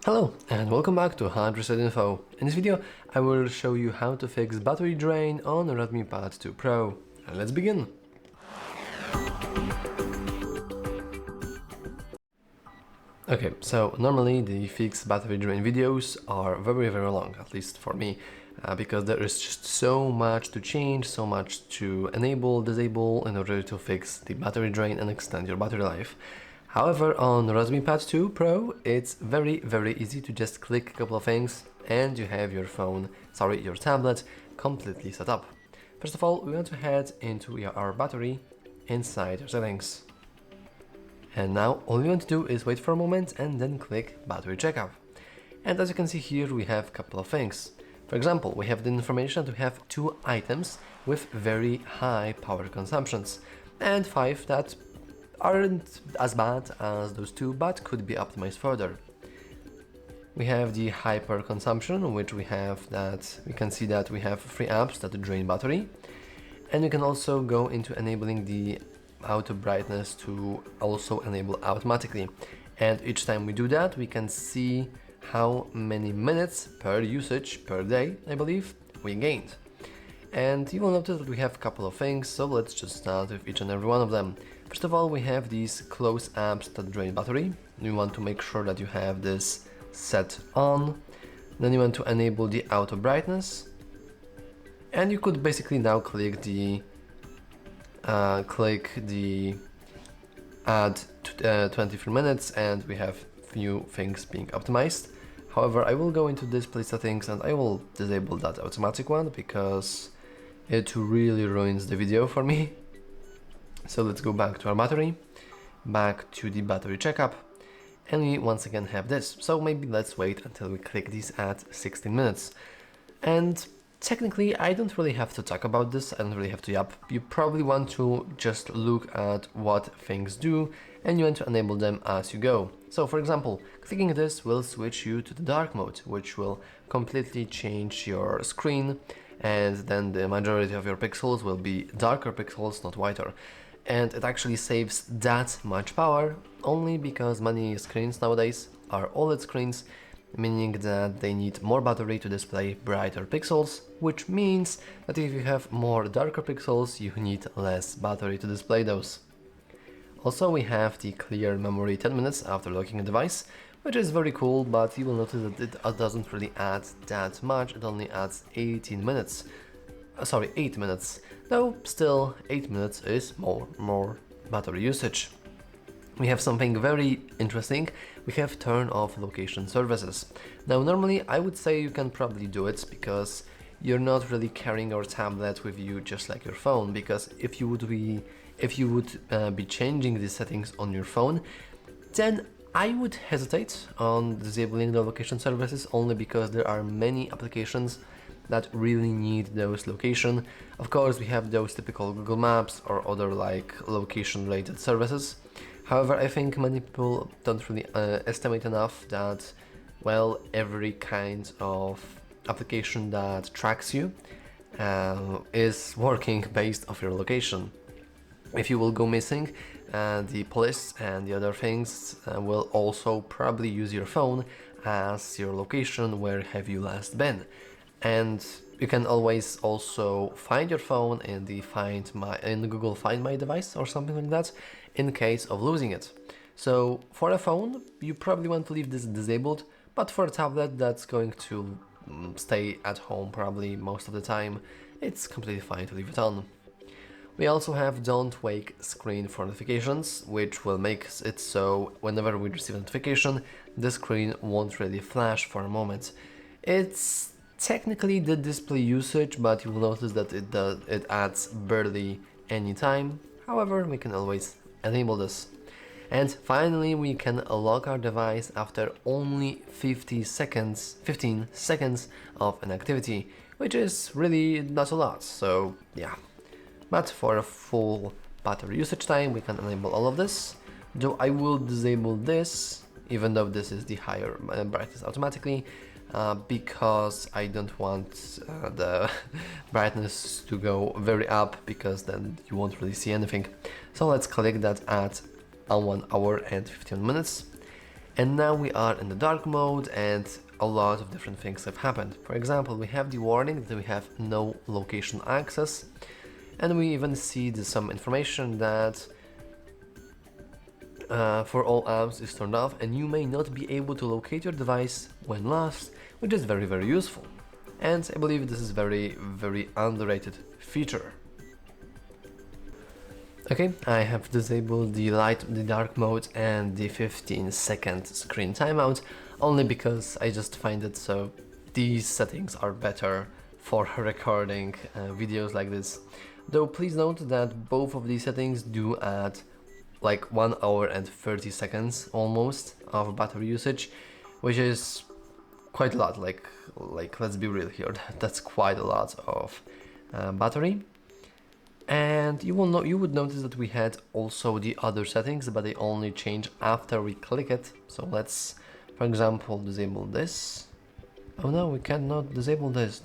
Hello and welcome back to HardReset.Info. In this video I will show you how to fix battery drain on Redmi Pad 2 Pro. And let's begin! Okay, so normally the fixed battery drain videos are very long, at least for me, because there is just so much to change, so much to enable, disable in order to fix the battery drain and extend your battery life. However, on Redmi Pad 2 Pro, it's very easy to just click a couple of things and you have your your tablet completely set up. First of all, we want to head into our battery inside your settings. And now all you want to do is wait for a moment and then click Battery Checkup. And as you can see here, we have a couple of things. For example, we have the information that we have 2 items with very high power consumptions and 5 that aren't as bad as those 2 but could be optimized further. We have the hyper consumption, which we can see that we have 3 apps that drain battery, and you can also go into enabling the auto brightness to also enable automatically, and each time we do that we can see how many minutes per usage per day, I believe, we gained. And you will notice that we have a couple of things, so let's just start with each and every one of them. First of all, we have these close apps that drain battery. You want to make sure that you have this set on. Then you want to enable the auto brightness. And you could basically now click the add 23 minutes and we have few things being optimized. However, I will go into display settings and I will disable that automatic one because it really ruins the video for me. So let's go back to our battery, back to the battery checkup, and we once again have this. So maybe let's wait until we click this at 16 minutes. And technically, I don't really have to talk about this, I don't really have to You probably want to just look at what things do and you want to enable them as you go. So for example, clicking this will switch you to the dark mode, which will completely change your screen, and then the majority of your pixels will be darker pixels, not whiter. And it actually saves that much power only because many screens nowadays are OLED screens, meaning that they need more battery to display brighter pixels, which means that if you have more darker pixels, you need less battery to display those. Also, we have the clear memory 10 minutes after locking a device, which is very cool, but you will notice that it doesn't really add that much, it only adds 18 minutes. 8 minutes, though still 8 minutes is more battery usage. We have something very interesting. We have turn off location services. Now normally I would say you can probably do it because you're not really carrying your tablet with you just like your phone, because if you would be changing the settings on your phone, then I would hesitate on disabling the location services only because there are many applications that really need those location. Of course, we have those typical Google Maps or other like location related services. However, I think many people don't really estimate enough that, well, every kind of application that tracks you is working based off your location. If you will go missing, the police and the other things will also probably use your phone as your location, where have you last been. And you can always also find your phone in the Google Find My Device or something like that in case of losing it. So for a phone, you probably want to leave this disabled, but for a tablet that's going to stay at home probably most of the time, it's completely fine to leave it on. We also have Don't Wake screen for notifications, which will make it so whenever we receive a notification, the screen won't really flash for a moment. It's technically the display usage, but you will notice that it adds barely any time. However, we can always enable this. And finally, we can lock our device after only 15 seconds of an activity, which is really not a lot, so yeah. But for a full battery usage time, we can enable all of this, though I will disable this, even though this is the higher brightness automatically, because I don't want the brightness to go very up, because then you won't really see anything. So let's click that at 1 hour and 15 minutes. And now we are in the dark mode and a lot of different things have happened. For example, we have the warning that we have no location access, and we even see some information that for all apps is turned off and you may not be able to locate your device when lost, which is very, very useful. And I believe this is very, very underrated feature. Okay, I have disabled the dark mode and the 15-second screen timeout only because I just find it so these settings are better for recording videos like this. Though please note that both of these settings do add like 1 hour and 30 seconds almost of battery usage, which is quite a lot. Like let's be real here, that's quite a lot of battery. And you would notice that we had also the other settings, but they only change after we click it. So let's, for example, disable this. Oh no, we cannot disable this.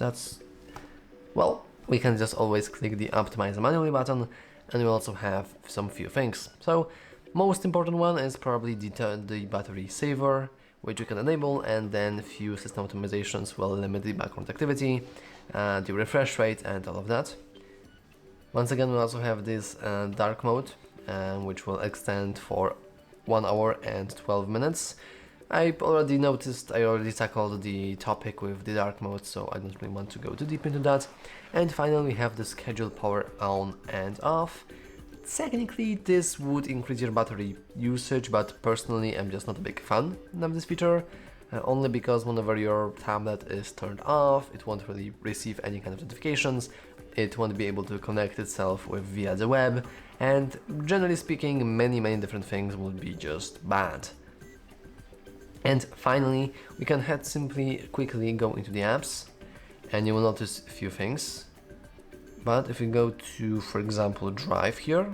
Well, we can just always click the optimize manually button, and we also have some few things. So most important one is probably the battery saver, which you can enable, and then few system optimizations will limit the background activity, the refresh rate, and all of that. Once again, we also have this dark mode, which will extend for 1 hour and 12 minutes. I already tackled the topic with the dark mode, so I don't really want to go too deep into that. And finally, we have the schedule power on and off. Technically, this would increase your battery usage, but personally, I'm just not a big fan of this feature. Only because whenever your tablet is turned off, it won't really receive any kind of notifications. It won't be able to connect itself via the web, and generally speaking, many different things would be just bad. And finally, we can quickly go into the apps, and you will notice a few things. But if we go to, for example, Drive here,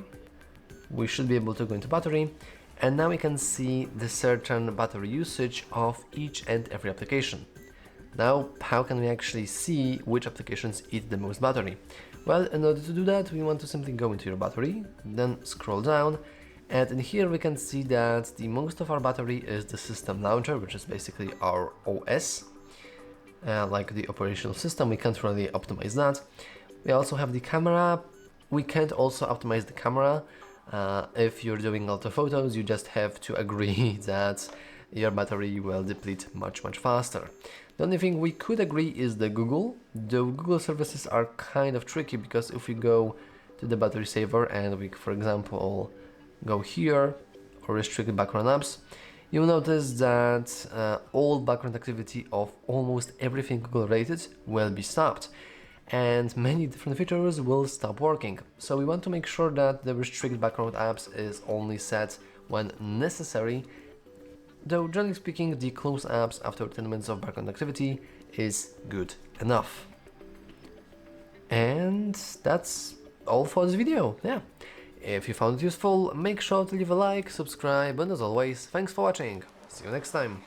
we should be able to go into battery, and now we can see the certain battery usage of each and every application. Now, how can we actually see which applications eat the most battery? Well, in order to do that, we want to simply go into your battery, then scroll down, and in here we can see that the most of our battery is the system launcher, which is basically our OS, like the operational system. We can't really optimize that. We also have the camera. We can't also optimize the camera. If you're doing a lot of photos, you just have to agree that your battery will deplete much faster. The only thing we could agree is the Google. The Google services are kind of tricky because if we go to the battery saver and we, for example, go here or restrict background apps, you'll notice that all background activity of almost everything Google rated will be stopped, and many different features will stop working. So we want to make sure that the restrict background apps is only set when necessary. Though generally speaking, the close apps after 10 minutes of background activity is good enough. And that's all for this video. Yeah. If you found it useful, make sure to leave a like, subscribe, and as always, thanks for watching. See you next time.